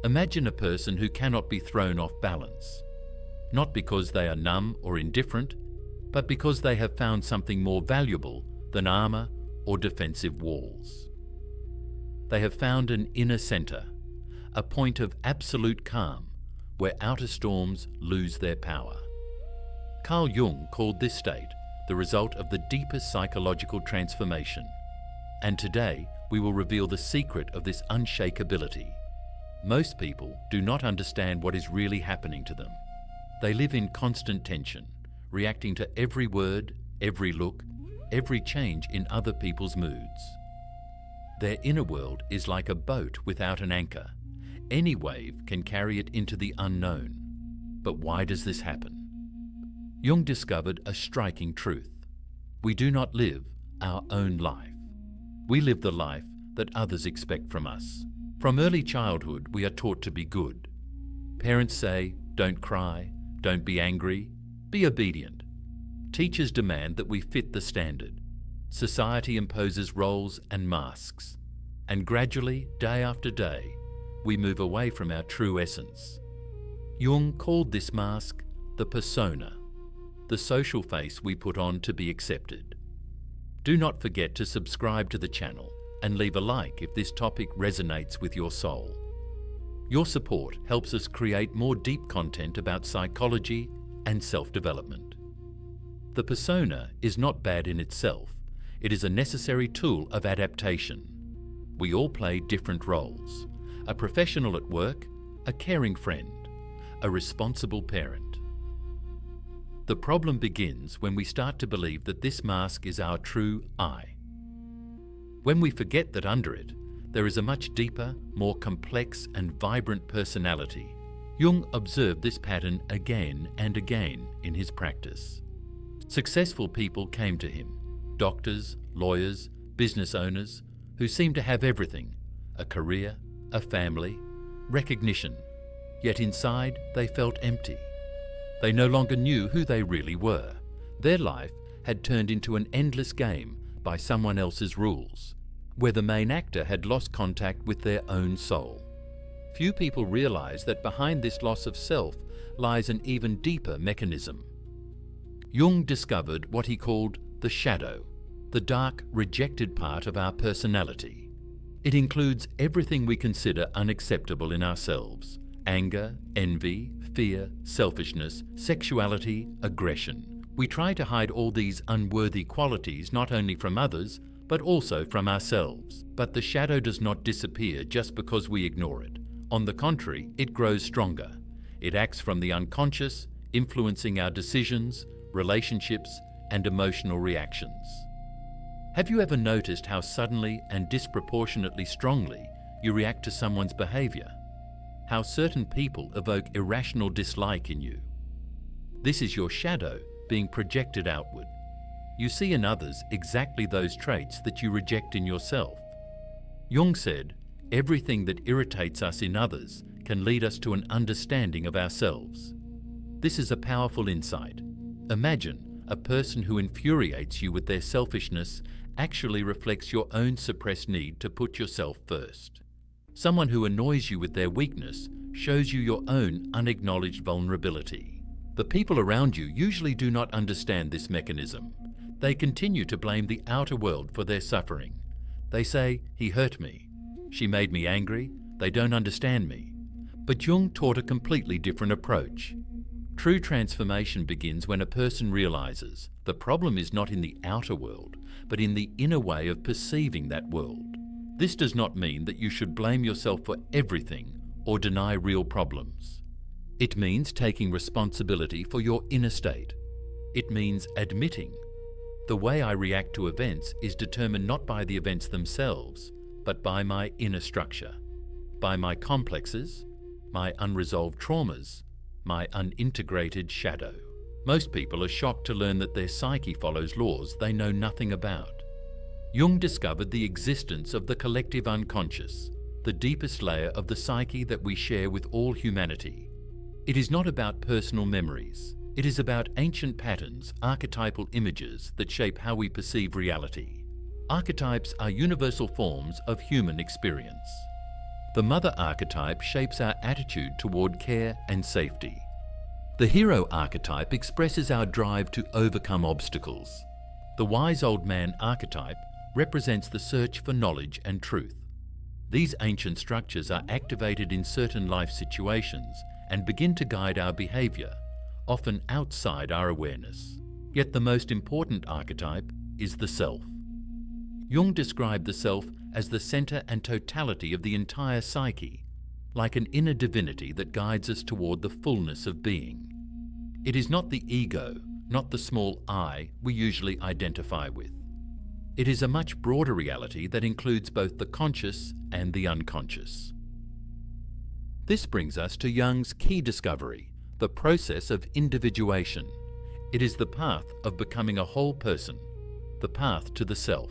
Imagine a person who cannot be thrown off balance, not because they are numb or indifferent, but because they have found something more valuable than armor or defensive walls. They have found an inner center, a point of absolute calm where outer storms lose their power. Carl Jung called this state the result of the deepest psychological transformation, and today we will reveal the secret of this unshakability. Most people do not understand what is really happening to them. They live in constant tension, reacting to every word, every look, every change in other people's moods. Their inner world is like a boat without an anchor. Any wave can carry it into the unknown. But why does this happen? Jung discovered a striking truth. We do not live our own life. We live the life that others expect from us. From early childhood, we are taught to be good. Parents say, don't cry, don't be angry, be obedient. Teachers demand that we fit the standard. Society imposes roles and masks. And gradually, day after day, we move away from our true essence. Jung called this mask the persona, the social face we put on to be accepted. Do not forget to subscribe to the channel and leave a like if this topic resonates with your soul. Your support helps us create more deep content about psychology and self-development. The persona is not bad in itself. It is a necessary tool of adaptation. We all play different roles: a professional at work, a caring friend, a responsible parent. The problem begins when we start to believe that this mask is our true I. When we forget that under it, there is a much deeper, more complex and vibrant personality. Jung observed this pattern again and again in his practice. Successful people came to him, doctors, lawyers, business owners, who seemed to have everything: a career, a family, recognition. Yet inside they felt empty. They no longer knew who they really were. Their life had turned into an endless game by someone else's rules, where the main actor had lost contact with their own soul. Few people realize that behind this loss of self lies an even deeper mechanism. Jung discovered what he called the shadow, the dark, rejected part of our personality. It includes everything we consider unacceptable in ourselves: anger, envy, fear, selfishness, sexuality, aggression. We try to hide all these unworthy qualities not only from others, but also from ourselves. But the shadow does not disappear just because we ignore it. On the contrary, it grows stronger. It acts from the unconscious, influencing our decisions, relationships, and emotional reactions. Have you ever noticed how suddenly and disproportionately strongly you react to someone's behavior? How certain people evoke irrational dislike in you? This is your shadow being projected outward. You see in others exactly those traits that you reject in yourself. Jung said, everything that irritates us in others can lead us to an understanding of ourselves. This is a powerful insight. Imagine a person who infuriates you with their selfishness actually reflects your own suppressed need to put yourself first. Someone who annoys you with their weakness shows you your own unacknowledged vulnerability. The people around you usually do not understand this mechanism. They continue to blame the outer world for their suffering. They say, "He hurt me. She made me angry. They don't understand me." But Jung taught a completely different approach. True transformation begins when a person realizes the problem is not in the outer world, but in the inner way of perceiving that world. This does not mean that you should blame yourself for everything or deny real problems. It means taking responsibility for your inner state. It means admitting, the way I react to events is determined not by the events themselves, but by my inner structure, by my complexes, my unresolved traumas, my unintegrated shadow. Most people are shocked to learn that their psyche follows laws they know nothing about. Jung discovered the existence of the collective unconscious, the deepest layer of the psyche that we share with all humanity. It is not about personal memories. It is about ancient patterns, archetypal images that shape how we perceive reality. Archetypes are universal forms of human experience. The mother archetype shapes our attitude toward care and safety. The hero archetype expresses our drive to overcome obstacles. The wise old man archetype represents the search for knowledge and truth. These ancient structures are activated in certain life situations and begin to guide our behavior, often outside our awareness. Yet the most important archetype is the self. Jung described the self as the center and totality of the entire psyche, like an inner divinity that guides us toward the fullness of being. It is not the ego, not the small I we usually identify with. It is a much broader reality that includes both the conscious and the unconscious. This brings us to Jung's key discovery, the process of individuation. It is the path of becoming a whole person, the path to the self.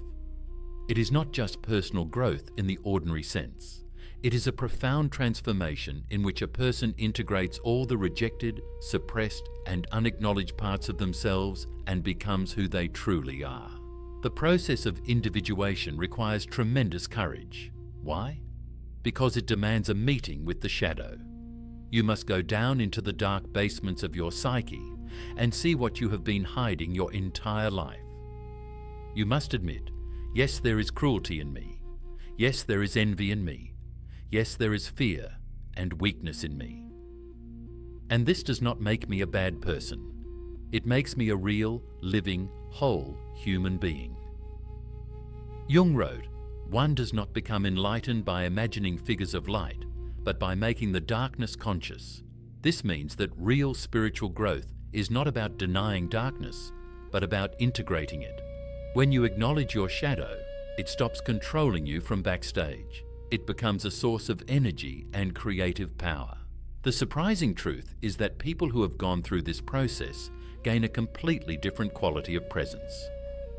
It is not just personal growth in the ordinary sense. It is a profound transformation in which a person integrates all the rejected, suppressed, and unacknowledged parts of themselves and becomes who they truly are. The process of individuation requires tremendous courage. Why? Because it demands a meeting with the shadow. You must go down into the dark basements of your psyche and see what you have been hiding your entire life. You must admit, yes, there is cruelty in me. Yes, there is envy in me. Yes, there is fear and weakness in me. And this does not make me a bad person. It makes me a real, living, whole human being. Jung wrote, "One does not become enlightened by imagining figures of light, but by making the darkness conscious." This means that real spiritual growth is not about denying darkness, but about integrating it. When you acknowledge your shadow, it stops controlling you from backstage. It becomes a source of energy and creative power. The surprising truth is that people who have gone through this process gain a completely different quality of presence.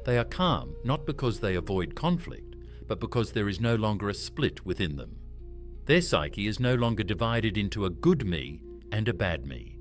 They are calm not because they avoid conflict, but because there is no longer a split within them. Their psyche is no longer divided into a good me and a bad me.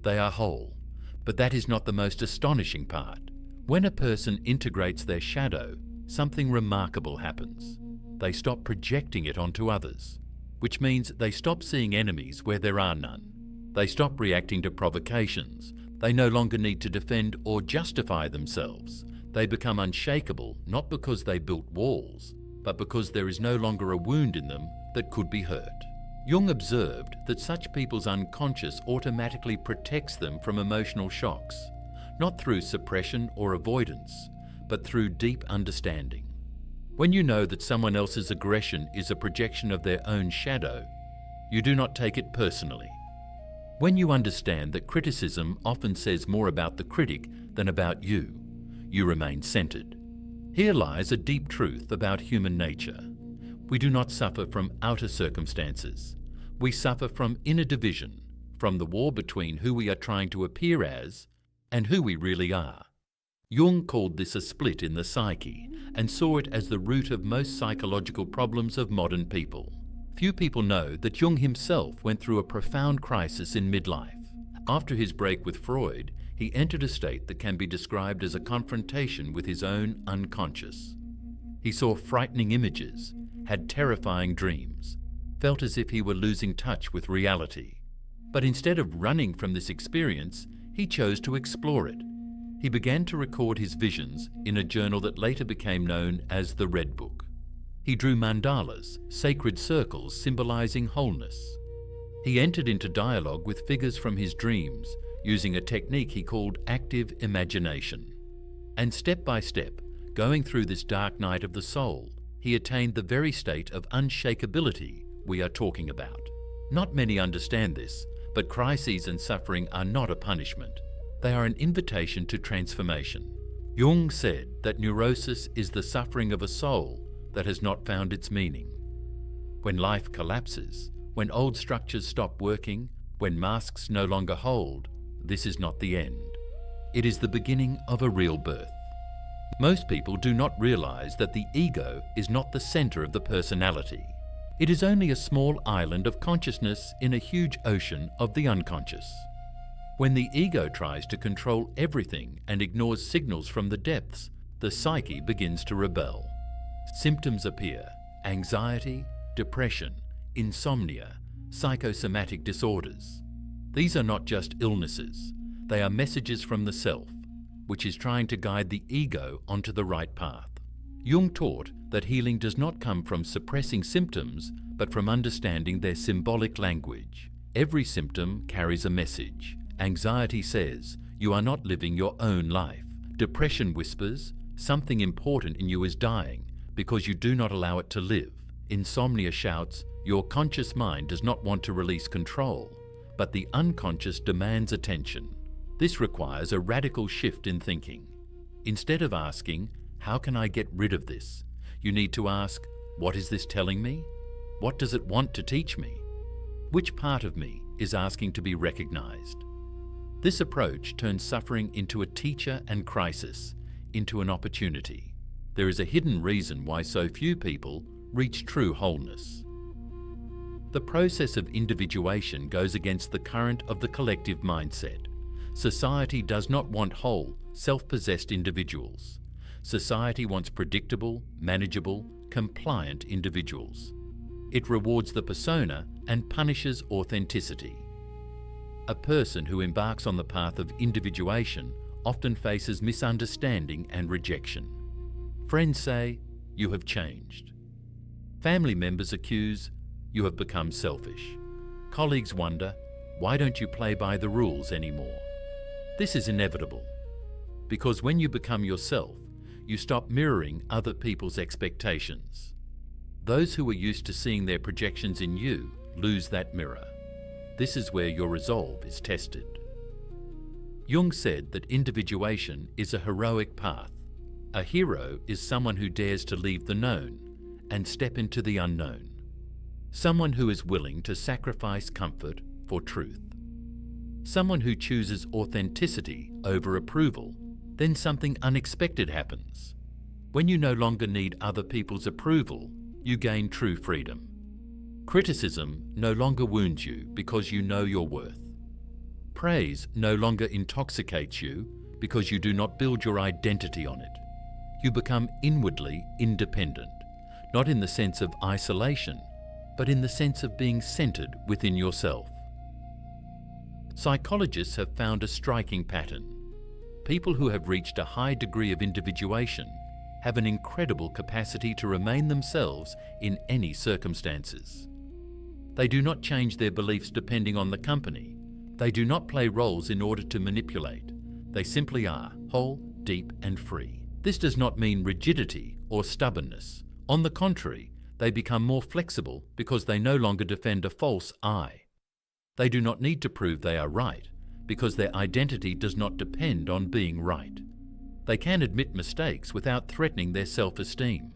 They are whole, but that is not the most astonishing part. When a person integrates their shadow, something remarkable happens. They stop projecting it onto others, which means they stop seeing enemies where there are none. They stop reacting to provocations. They no longer need to defend or justify themselves. They become unshakable not because they built walls, but because there is no longer a wound in them that could be hurt. Jung observed that such people's unconscious automatically protects them from emotional shocks, not through suppression or avoidance, but through deep understanding. When you know that someone else's aggression is a projection of their own shadow, you do not take it personally. When you understand that criticism often says more about the critic than about you, you remain centered. Here lies a deep truth about human nature. We do not suffer from outer circumstances. We suffer from inner division, from the war between who we are trying to appear as and who we really are. Jung called this a split in the psyche and saw it as the root of most psychological problems of modern people. Few people know that Jung himself went through a profound crisis in midlife. After his break with Freud, he entered a state that can be described as a confrontation with his own unconscious. He saw frightening images, had terrifying dreams, felt as if he were losing touch with reality. But instead of running from this experience, he chose to explore it. He began to record his visions in a journal that later became known as the Red Book. He drew mandalas, sacred circles symbolizing wholeness. He entered into dialogue with figures from his dreams using a technique he called active imagination. And step by step, going through this dark night of the soul, he attained the very state of unshakability we are talking about. Not many understand this, but crises and suffering are not a punishment. They are an invitation to transformation. Jung said that neurosis is the suffering of a soul that has not found its meaning. When life collapses, when old structures stop working, when masks no longer hold, this is not the end. It is the beginning of a real birth. Most people do not realize that the ego is not the center of the personality. It is only a small island of consciousness in a huge ocean of the unconscious. When the ego tries to control everything and ignores signals from the depths, the psyche begins to rebel. Symptoms appear: anxiety, depression, insomnia, psychosomatic disorders. These are not just illnesses, they are messages from the self, which is trying to guide the ego onto the right path. Jung taught that healing does not come from suppressing symptoms, but from understanding their symbolic language. Every symptom carries a message. Anxiety says, you are not living your own life. Depression whispers, something important in you is dying because you do not allow it to live. Insomnia shouts, your conscious mind does not want to release control, but the unconscious demands attention. This requires a radical shift in thinking. Instead of asking, how can I get rid of this? You need to ask, what is this telling me? What does it want to teach me? Which part of me is asking to be recognized? This approach turns suffering into a teacher and crisis into an opportunity. There is a hidden reason why so few people reach true wholeness. The process of individuation goes against the current of the collective mindset. Society does not want whole, self-possessed individuals. Society wants predictable, manageable, compliant individuals. It rewards the persona and punishes authenticity. A person who embarks on the path of individuation often faces misunderstanding and rejection. Friends say, you have changed. Family members accuse, you have become selfish. Colleagues wonder, why don't you play by the rules anymore? This is inevitable, because when you become yourself, you stop mirroring other people's expectations. Those who are used to seeing their projections in you lose that mirror. This is where your resolve is tested. Jung said that individuation is a heroic path. A hero is someone who dares to leave the known and step into the unknown. Someone who is willing to sacrifice comfort for truth. Someone who chooses authenticity over approval. Then something unexpected happens. When you no longer need other people's approval, you gain true freedom. Criticism no longer wounds you because you know your worth. Praise no longer intoxicates you because you do not build your identity on it. You become inwardly independent, not in the sense of isolation, but in the sense of being centered within yourself. Psychologists have found a striking pattern. People who have reached a high degree of individuation have an incredible capacity to remain themselves in any circumstances. They do not change their beliefs depending on the company. They do not play roles in order to manipulate. They simply are, whole, deep, and free. This does not mean rigidity or stubbornness. On the contrary, they become more flexible because they no longer defend a false I. They do not need to prove they are right, because their identity does not depend on being right. They can admit mistakes without threatening their self-esteem.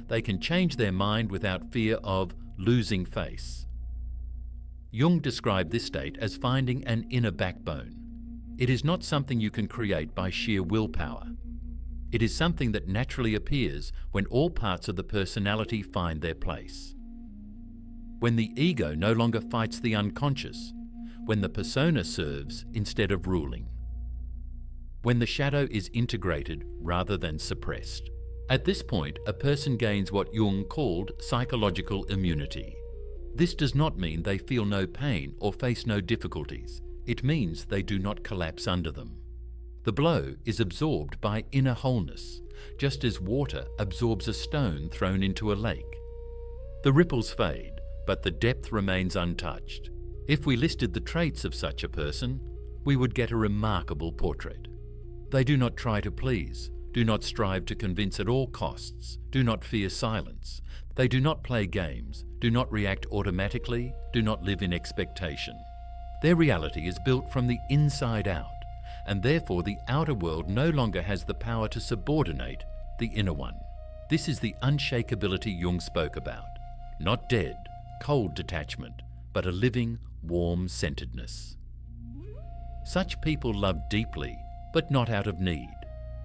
They can change their mind without fear of losing face. Jung described this state as finding an inner backbone. It is not something you can create by sheer willpower. It is something that naturally appears when all parts of the personality find their place. When the ego no longer fights the unconscious, when the persona serves instead of ruling. When the shadow is integrated rather than suppressed. At this point, a person gains what Jung called psychological immunity. This does not mean they feel no pain or face no difficulties. It means they do not collapse under them. The blow is absorbed by inner wholeness, just as water absorbs a stone thrown into a lake. The ripples fade, but the depth remains untouched. If we listed the traits of such a person, we would get a remarkable portrait. They do not try to please, do not strive to convince at all costs, do not fear silence. They do not play games, do not react automatically, do not live in expectation. Their reality is built from the inside out, and therefore the outer world no longer has the power to subordinate the inner one. This is the unshakability Jung spoke about. Not dead, cold detachment, but a living, warm centeredness. Such people love deeply, but not out of need.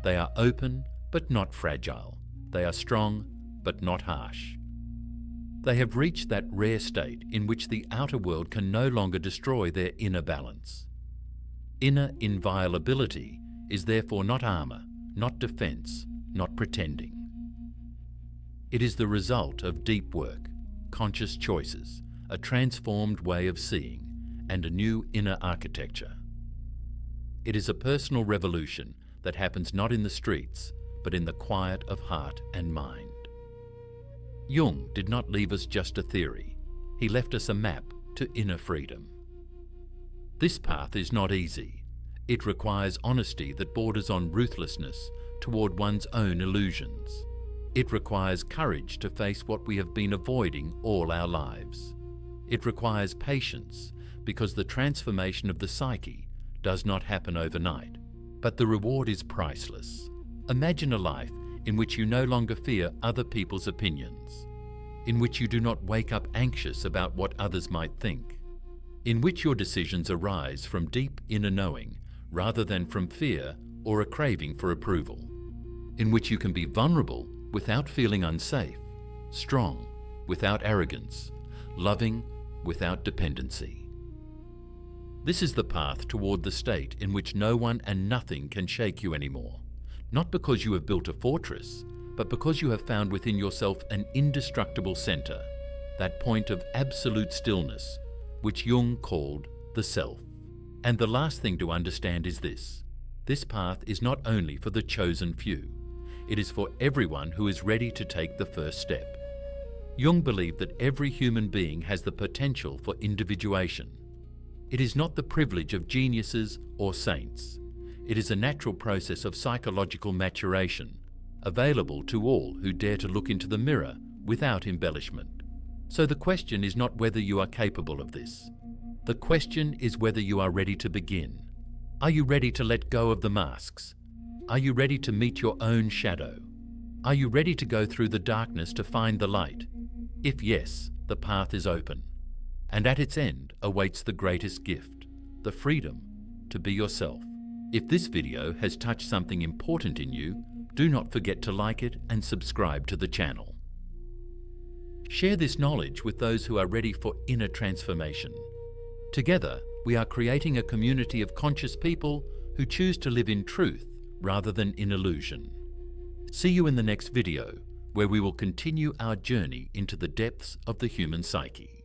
They are open, but not fragile. They are strong, but not harsh. They have reached that rare state in which the outer world can no longer destroy their inner balance. Inner inviolability is therefore not armor, not defense, not pretending. It is the result of deep work, conscious choices, a transformed way of seeing, and a new inner architecture. It is a personal revolution that happens not in the streets, but in the quiet of heart and mind. Jung did not leave us just a theory. He left us a map to inner freedom. This path is not easy. It requires honesty that borders on ruthlessness toward one's own illusions. It requires courage to face what we have been avoiding all our lives. It requires patience, because the transformation of the psyche does not happen overnight, but the reward is priceless. Imagine a life in which you no longer fear other people's opinions, in which you do not wake up anxious about what others might think, in which your decisions arise from deep inner knowing rather than from fear or a craving for approval, in which you can be vulnerable without feeling unsafe, strong without arrogance, loving without dependency. This is the path toward the state in which no one and nothing can shake you anymore, not because you have built a fortress, but because you have found within yourself an indestructible center, that point of absolute stillness, which Jung called the self. And the last thing to understand is this: this path is not only for the chosen few, it is for everyone who is ready to take the first step. Jung believed that every human being has the potential for individuation. It is not the privilege of geniuses or saints. It is a natural process of psychological maturation, available to all who dare to look into the mirror without embellishment. So the question is not whether you are capable of this. The question is whether you are ready to begin. Are you ready to let go of the masks? Are you ready to meet your own shadow? Are you ready to go through the darkness to find the light? If yes, the path is open, and at its end awaits the greatest gift, the freedom to be yourself. If this video has touched something important in you, do not forget to like it and subscribe to the channel. Share this knowledge with those who are ready for inner transformation. Together, we are creating a community of conscious people who choose to live in truth rather than in illusion. See you in the next video, where we will continue our journey into the depths of the human psyche.